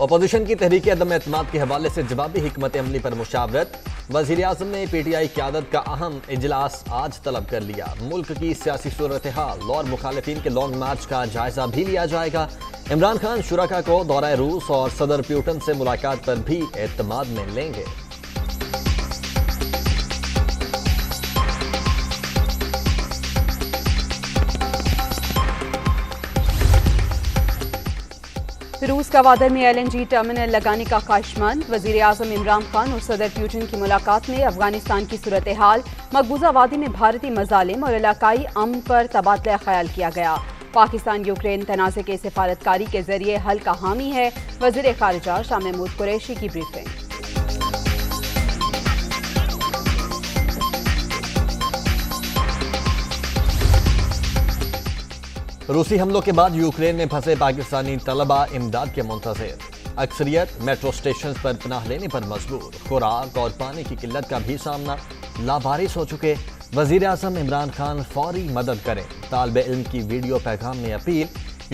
Opposition کی تحریک عدم اعتماد کے حوالے سے جوابی حکمت عملی پر مشاورت۔ وزیر اعظم نے پی ٹی آئی قیادت کا اہم اجلاس آج طلب کر لیا۔ ملک کی سیاسی صورتحال اور مخالفین کے لانگ مارچ کا جائزہ بھی لیا جائے گا۔ عمران خان شرکاء کو دورہ روس اور صدر پیوٹن سے ملاقات پر بھی اعتماد میں لیں گے۔ روس کا وادر میں ایل این جی ٹرمینل لگانے کا خواہشمند۔ وزیر اعظم عمران خان اور صدر پیوٹن کی ملاقات میں افغانستان کی صورتحال، مقبوضہ وادی میں بھارتی مظالم اور علاقائی امن پر تبادلہ خیال کیا گیا۔ پاکستان یوکرین تنازع کے سفارتکاری کے ذریعے حل کا حامی ہے۔ وزیر خارجہ شاہ محمود قریشی کی بریفنگ۔ روسی حملوں کے بعد یوکرین میں پھنسے پاکستانی طلبہ امداد کے منتظر۔ اکثریت میٹرو سٹیشنز پر پناہ لینے پر مجبور۔ خوراک اور پانی کی قلت کا بھی سامنا، لاوارث ہو چکے۔ وزیر اعظم عمران خان فوری مدد کریں۔ طالب علم کی ویڈیو پیغام میں اپیل۔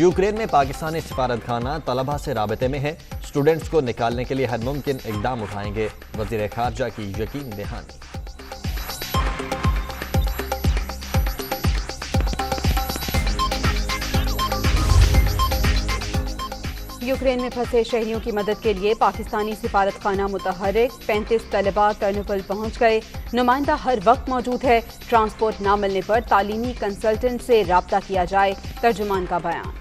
یوکرین میں پاکستانی سفارت خانہ طلبہ سے رابطے میں ہے، اسٹوڈنٹس کو نکالنے کے لیے ہر ممکن اقدام اٹھائیں گے۔ وزیر خارجہ کی یقین دہانی۔ یوکرین میں پھنسے شہریوں کی مدد کے لیے پاکستانی سفارت خانہ متحرک۔ 35 طلباء ٹرنوپل پہنچ گئے۔ نمائندہ ہر وقت موجود ہے۔ ٹرانسپورٹ نہ ملنے پر تعلیمی کنسلٹنٹ سے رابطہ کیا جائے، ترجمان کا بیان۔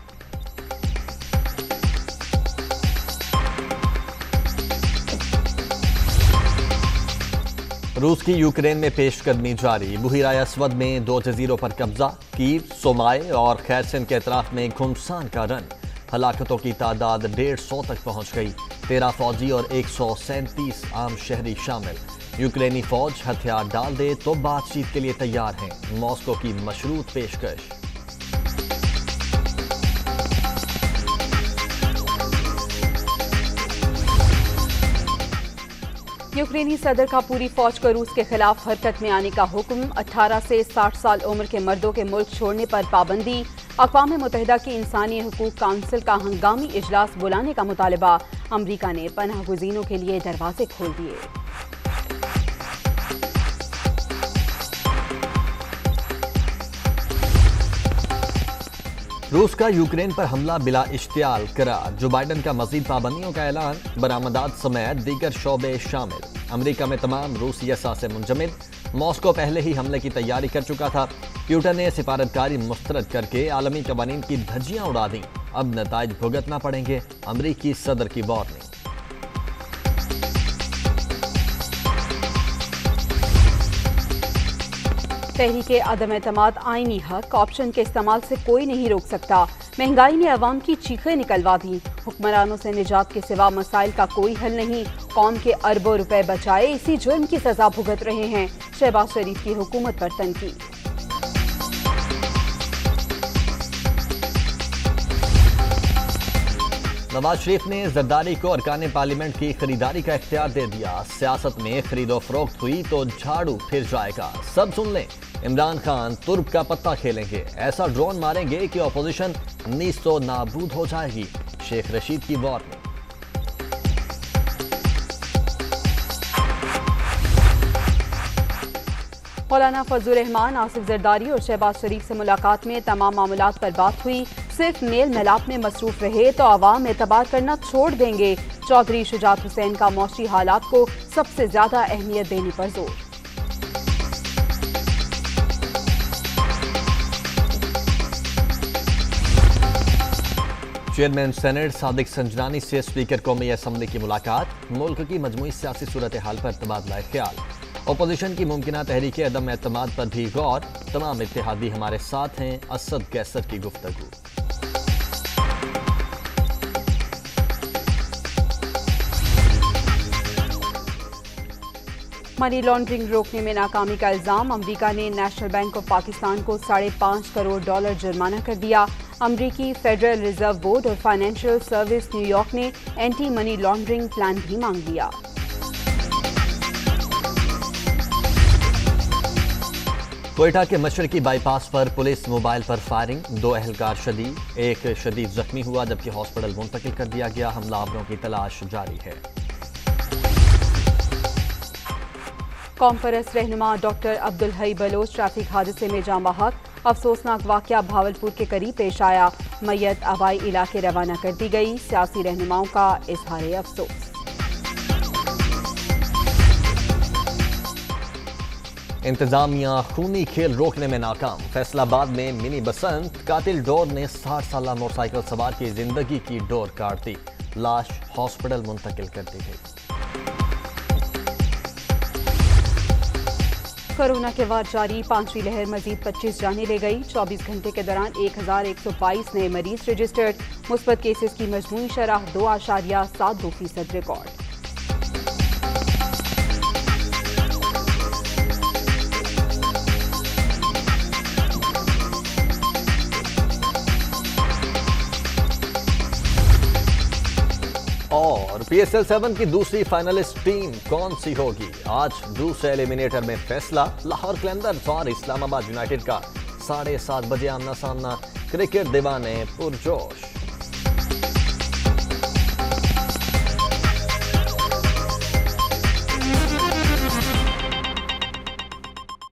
روس کی یوکرین میں پیش قدمی جاری۔ بحیرہ اسود میں 2 جزیروں پر قبضہ۔ کیو، سومائے اور خیرسن کے اطراف میں گھمسان کا رن۔ ہلاکتوں کی تعداد 150 تک پہنچ گئی۔ 13 فوجی اور 137 عام شہری شامل۔ یوکرینی فوج ہتھیار ڈال دے تو بات چیت کے لیے تیار ہیں، ماسکو کی مشروط پیشکش۔ یوکرینی صدر کا پوری فوج کو روس کے خلاف حرکت میں آنے کا حکم۔ 18 سے 60 سال عمر کے مردوں کے ملک چھوڑنے پر پابندی۔ اقوام متحدہ کی انسانی حقوق کونسل کا ہنگامی اجلاس بلانے کا مطالبہ۔ امریکہ نے پناہ گزینوں کے لیے دروازے کھول دیے۔ روس کا یوکرین پر حملہ بلا اشتعال قرار۔ جو بائیڈن کا مزید پابندیوں کا اعلان۔ برآمدات سمیت دیگر شعبے شامل۔ امریکہ میں تمام روسی اثاثے منجمد۔ ماسکو پہلے ہی حملے کی تیاری کر چکا تھا۔ پیوٹن نے سفارتکاری مسترد کر کے عالمی قوانین کی دھجیاں اڑا دیں۔ اب نتائج بھگتنا پڑیں گے، امریکی صدر کی وارننگ۔ تحریک عدم اعتماد آئینی حق، آپشن کے استعمال سے کوئی نہیں روک سکتا۔ مہنگائی نے عوام کی چیخیں نکلوا دیں۔ حکمرانوں سے نجات کے سوا مسائل کا کوئی حل نہیں۔ قوم کے اربوں روپے بچائے اسی جرم کی سزا بھگت رہے ہیں۔ شہباز شریف کی حکومت پر تنقید۔ نواز شریف نے زرداری کو ارکان پارلیمنٹ کی خریداری کا اختیار دے دیا۔ سیاست میں خرید و فروخت ہوئی تو جھاڑو پھر جائے گا۔ سب سن لیں، عمران خان ترک کا پتہ کھیلیں گے، ایسا ڈرون ماریں گے کہ اپوزیشن نیست و نابود ہو جائے گی۔ شیخ رشید کی وارننگ۔ مولانا فضل الرحمان، آصف زرداری اور شہباز شریف سے ملاقات میں تمام معاملات پر بات ہوئی۔ صرف میل ملاپ میں مصروف رہے تو عوام اعتبار کرنا چھوڑ دیں گے۔ چودھری شجاعت حسین کا معاشی حالات کو سب سے زیادہ اہمیت دینے پر زور۔ چیئرمین سینیٹ صادق سنجرانی سے اسپیکر قومی اسمبلی کی ملاقات۔ ملک کی مجموعی سیاسی صورتحال پر تبادلہ خیال۔ اپوزیشن کی ممکنہ تحریک عدم اعتماد پر بھی غور۔ تمام اتحادی ہمارے ساتھ ہیں، اسد قیصر کی گفتگو۔ منی لانڈرنگ روکنے میں ناکامی کا الزام۔ امریکہ نے نیشنل بینک آف پاکستان کو $5.5 کروڑ جرمانہ کر دیا۔ امریکی فیڈرل ریزرو بورڈ اور فائنینشیل سروس نیو یارک نے اینٹی منی لانڈرنگ پلان بھی مانگ لیا۔ کوئٹہ کے مشرقی by pass per police mobile per firing, 2 اہلکار شدید، ایک شدید زخمی ہوا جبکہ ہاسپٹل منتقل کر دیا گیا۔ حملہ آوروں کی تلاش جاری ہے۔ قوم پرست رہنما ڈاکٹر عبدالحی بلوچ ٹریفک حادثے میں جاں بحق۔ افسوسناک واقعہ بھاولپور کے قریب پیش آیا، میت آبائی علاقے روانہ کر دی گئی۔ سیاسی رہنماؤں کا اظہار افسوس۔ انتظامیہ خونی کھیل روکنے میں ناکام، فیصل آباد میں منی بسنت قاتل ڈور نے 60 سالہ موٹر سائیکل سوار کی زندگی کی ڈور کاٹ دی، لاش ہاسپٹل منتقل کر دی گئی۔ کورونا کے بعد جاری 5ویں لہر مزید 25 جانیں لے گئی۔ 24 گھنٹے کے دوران 1122 نئے مریض رجسٹرڈ، مثبت کیسز کی مجموعی شرح 2.72% ریکارڈ۔ اور پی ایس ایل 7 کی دوسری فائنلسٹ ٹیم کون سی ہوگی؟ آج دوسرے ایلیمینیٹر میں فیصلہ، لاہور قلندرز اور اسلام آباد یونائیٹڈ کا 7:30 بجے آمنا سامنا۔ کرکٹ دیوانے پرجوش۔